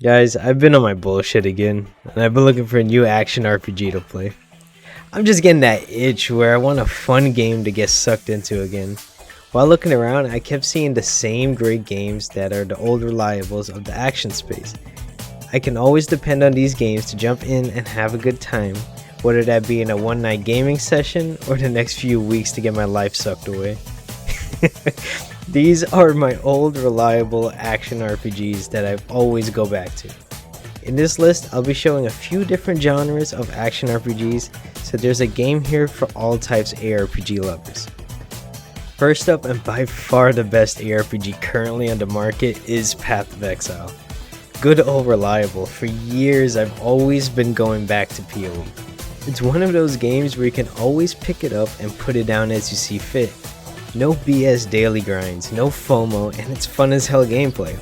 Guys, I've been on my bullshit again, and I've been looking for a new action RPG to play. I'm just getting that itch where I want a fun game to get sucked into again. While looking around, I kept seeing the same great games that are the old reliables of the action space. I can always depend on these games to jump in and have a good time, whether that be in a one night gaming session or the next few weeks to get my life sucked away. These are my old reliable action RPGs that I always go back to. In this list, I'll be showing a few different genres of action RPGs, so there's a game here for all types of ARPG lovers. First up, and by far the best ARPG currently on the market, is Path of Exile. Good old reliable, for years I've always been going back to PoE. It's one of those games where you can always pick it up and put it down as you see fit. No BS daily grinds, no FOMO, and it's fun as hell gameplay.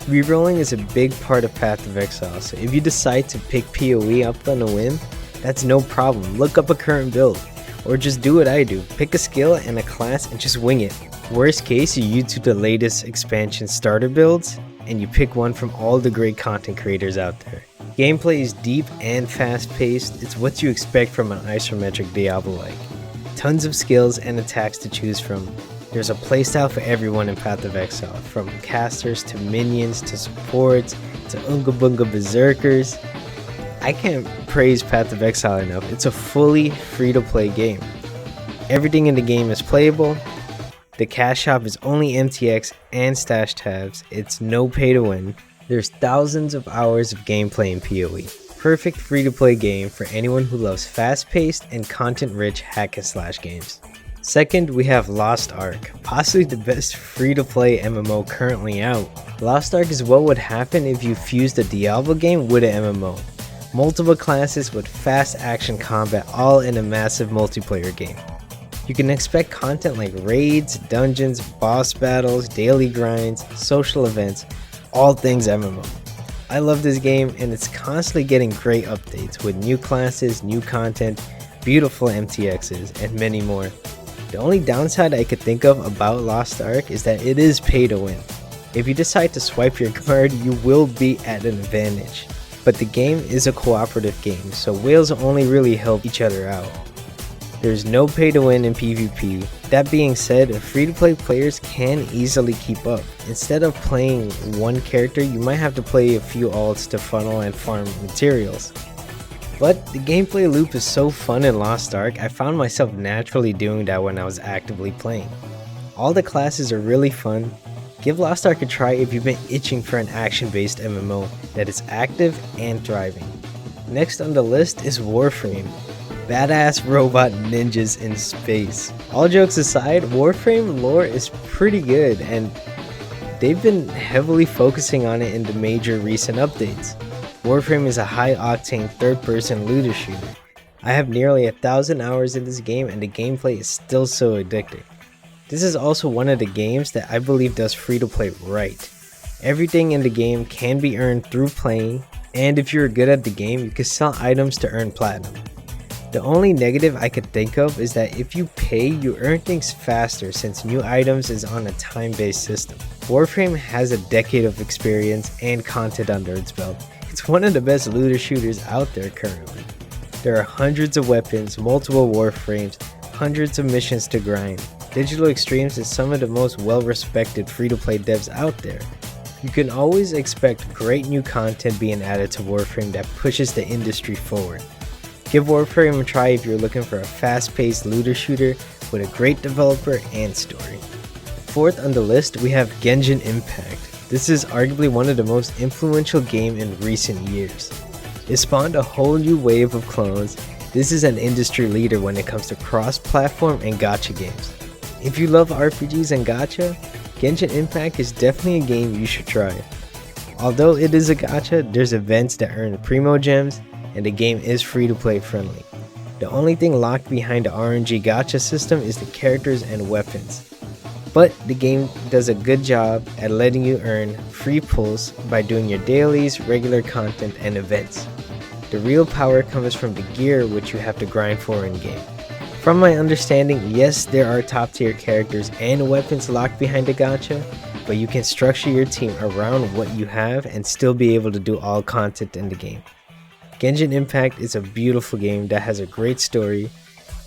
Rerolling is a big part of Path of Exile, so if you decide to pick PoE up on a whim, that's no problem. Look up a current build, or just do what I do, pick a skill and a class and just wing it. Worst case, you YouTube the latest expansion starter builds, and you pick one from all the great content creators out there. Gameplay is deep and fast paced, it's what you expect from an isometric Diablo-like. Tons of skills and attacks to choose from. There's a playstyle for everyone in Path of Exile, from casters to minions to supports to Unga Bunga Berserkers. I can't praise Path of Exile enough. It's a fully free-to-play game. Everything in the game is playable. The cash shop is only MTX and stash tabs. It's no pay to win. There's thousands of hours of gameplay in PoE. Perfect free-to-play game for anyone who loves fast-paced and content-rich hack-and-slash games. Second, we have Lost Ark, possibly the best free-to-play MMO currently out. Lost Ark is what would happen if you fused a Diablo game with an MMO. Multiple classes with fast action combat all in a massive multiplayer game. You can expect content like raids, dungeons, boss battles, daily grinds, social events, all things MMO. I love this game, and it's constantly getting great updates with new classes, new content, beautiful MTXs, and many more. The only downside I could think of about Lost Ark is that it is pay to win. If you decide to swipe your card, you will be at an advantage. But the game is a cooperative game, so whales only really help each other out. There's no pay to win in PvP. That being said, free-to-play players can easily keep up. Instead of playing one character, you might have to play a few alts to funnel and farm materials. But the gameplay loop is so fun in Lost Ark, I found myself naturally doing that when I was actively playing. All the classes are really fun. Give Lost Ark a try if you've been itching for an action-based MMO that is active and thriving. Next on the list is Warframe. Badass robot ninjas in space. All jokes aside, Warframe lore is pretty good, and they've been heavily focusing on it in the major recent updates. Warframe is a high-octane third-person looter shooter. I have nearly 1,000 hours in this game, and the gameplay is still so addicting. This is also one of the games that I believe does free-to-play right. Everything in the game can be earned through playing, and if you're good at the game, you can sell items to earn platinum. The only negative I could think of is that if you pay, you earn things faster since new items is on a time-based system. Warframe has a decade of experience and content under its belt. It's one of the best looter shooters out there currently. There are hundreds of weapons, multiple warframes, hundreds of missions to grind. Digital Extremes is some of the most well-respected free-to-play devs out there. You can always expect great new content being added to Warframe that pushes the industry forward. Give Warframe a try if you're looking for a fast-paced looter shooter with a great developer and story. Fourth on the list, we have Genshin Impact. This is arguably one of the most influential games in recent years. It spawned a whole new wave of clones. This is an industry leader when it comes to cross-platform and gacha games. If you love RPGs and gacha, Genshin Impact is definitely a game you should try. Although it is a gacha, there's events that earn primo gems, and the game is free-to-play friendly. The only thing locked behind the RNG gacha system is the characters and weapons. But the game does a good job at letting you earn free pulls by doing your dailies, regular content, and events. The real power comes from the gear which you have to grind for in game. From my understanding, yes, there are top tier characters and weapons locked behind the gacha, but you can structure your team around what you have and still be able to do all content in the game. Genshin Impact is a beautiful game that has a great story.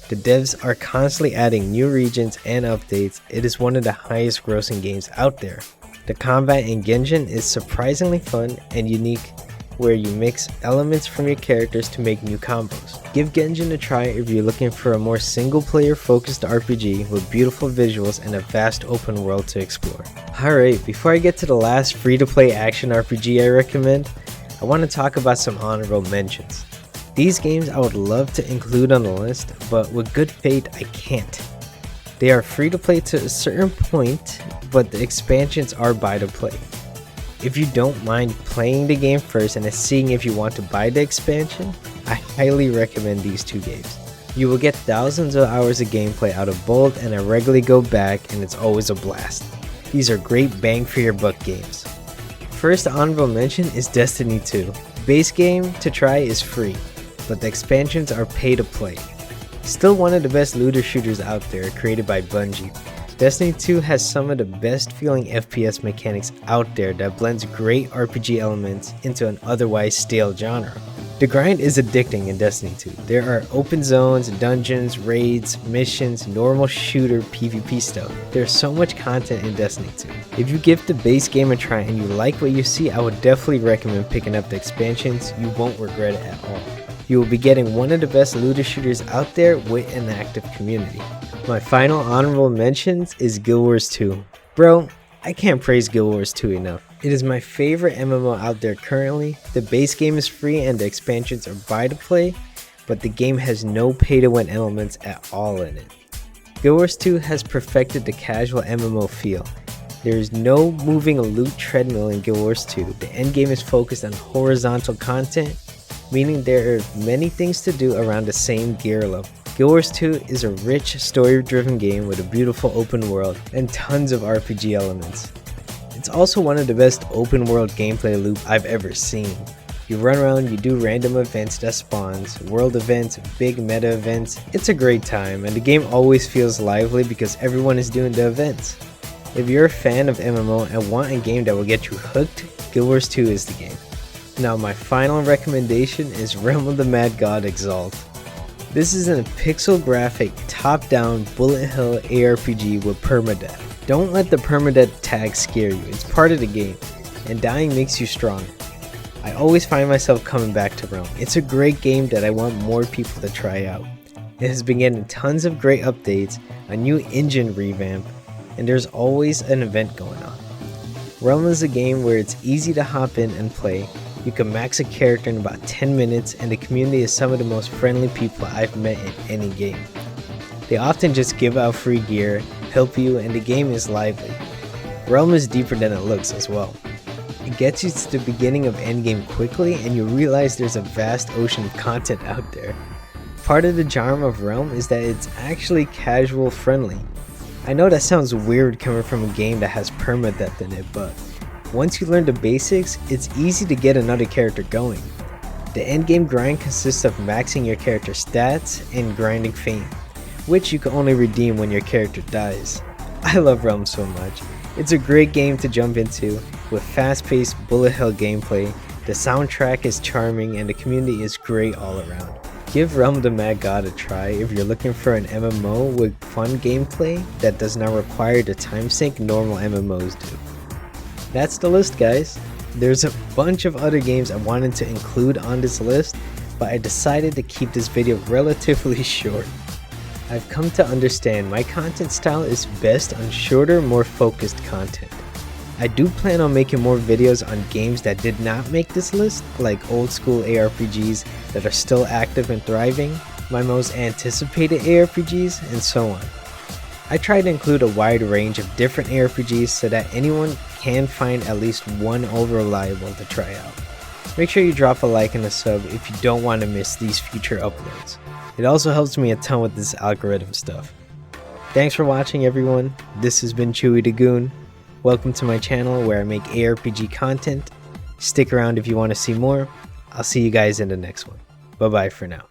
The devs are constantly adding new regions and updates. It is one of the highest grossing games out there. The combat in Genshin is surprisingly fun and unique, where you mix elements from your characters to make new combos. Give Genshin a try if you're looking for a more single player focused RPG with beautiful visuals and a vast open world to explore. Alright, before I get to the last free to play action RPG I recommend, I want to talk about some honorable mentions. These games I would love to include on the list, but with good faith I can't. They are free to play to a certain point, but the expansions are buy to play. If you don't mind playing the game first and then seeing if you want to buy the expansion, I highly recommend these two games. You will get thousands of hours of gameplay out of both, and I regularly go back and it's always a blast. These are great bang for your buck games. First honorable mention is Destiny 2. Base game to try is free, but the expansions are pay to play. Still one of the best looter shooters out there, created by Bungie. Destiny 2 has some of the best feeling FPS mechanics out there that blends great RPG elements into an otherwise stale genre. The grind is addicting in Destiny 2. There are open zones, dungeons, raids, missions, normal shooter PvP stuff. There's so much content in Destiny 2. If you give the base game a try and you like what you see, I would definitely recommend picking up the expansions. You won't regret it at all. You will be getting one of the best looter shooters out there with an active community. My final honorable mentions is Guild Wars 2. Bro, I can't praise Guild Wars 2 enough. It is my favorite MMO out there currently. The base game is free and the expansions are buy to play, but the game has no pay to win elements at all in it. Guild Wars 2 has perfected the casual MMO feel. There is no moving a loot treadmill in Guild Wars 2. The endgame is focused on horizontal content, meaning there are many things to do around the same gear level. Guild Wars 2 is a rich, story-driven game with a beautiful open world and tons of RPG elements. It's also one of the best open world gameplay loop I've ever seen. You run around, you do random events that spawns, world events, big meta events. It's a great time, and the game always feels lively because everyone is doing the events. If you're a fan of MMO and want a game that will get you hooked, Guild Wars 2 is the game. Now my final recommendation is Realm of the Mad God Exile. This is a pixel graphic, top-down, bullet hell ARPG with permadeath. Don't let the permadeath tag scare you, it's part of the game, and dying makes you strong. I always find myself coming back to Realm. It's a great game that I want more people to try out. It has been getting tons of great updates, a new engine revamp, and there's always an event going on. Realm is a game where it's easy to hop in and play. You can max a character in about 10 minutes, and the community is some of the most friendly people I've met in any game. They often just give out free gear, help you, and the game is lively. Realm is deeper than it looks as well. It gets you to the beginning of endgame quickly, and you realize there's a vast ocean of content out there. Part of the charm of Realm is that it's actually casual friendly. I know that sounds weird coming from a game that has permadeath in it, but once you learn the basics, it's easy to get another character going. The endgame grind consists of maxing your character's stats and grinding fame, which you can only redeem when your character dies. I love Realm so much. It's a great game to jump into, with fast-paced bullet hell gameplay. The soundtrack is charming and the community is great all around. Give Realm of the Mad God a try if you're looking for an MMO with fun gameplay that does not require the time sink normal MMOs do. That's the list, guys. There's a bunch of other games I wanted to include on this list, but I decided to keep this video relatively short. I've come to understand my content style is best on shorter, more focused content. I do plan on making more videos on games that did not make this list, like old school ARPGs that are still active and thriving, my most anticipated ARPGs, and so on. I try to include a wide range of different ARPGs so that anyone can find at least one reliable to try out. Make sure you drop a like and a sub if you don't want to miss these future uploads. It also helps me a ton with this algorithm stuff. Thanks for watching, everyone. This has been Chewy the Goon. Welcome to my channel where I make ARPG content. Stick around if you want to see more. I'll see you guys in the next one. Bye bye for now.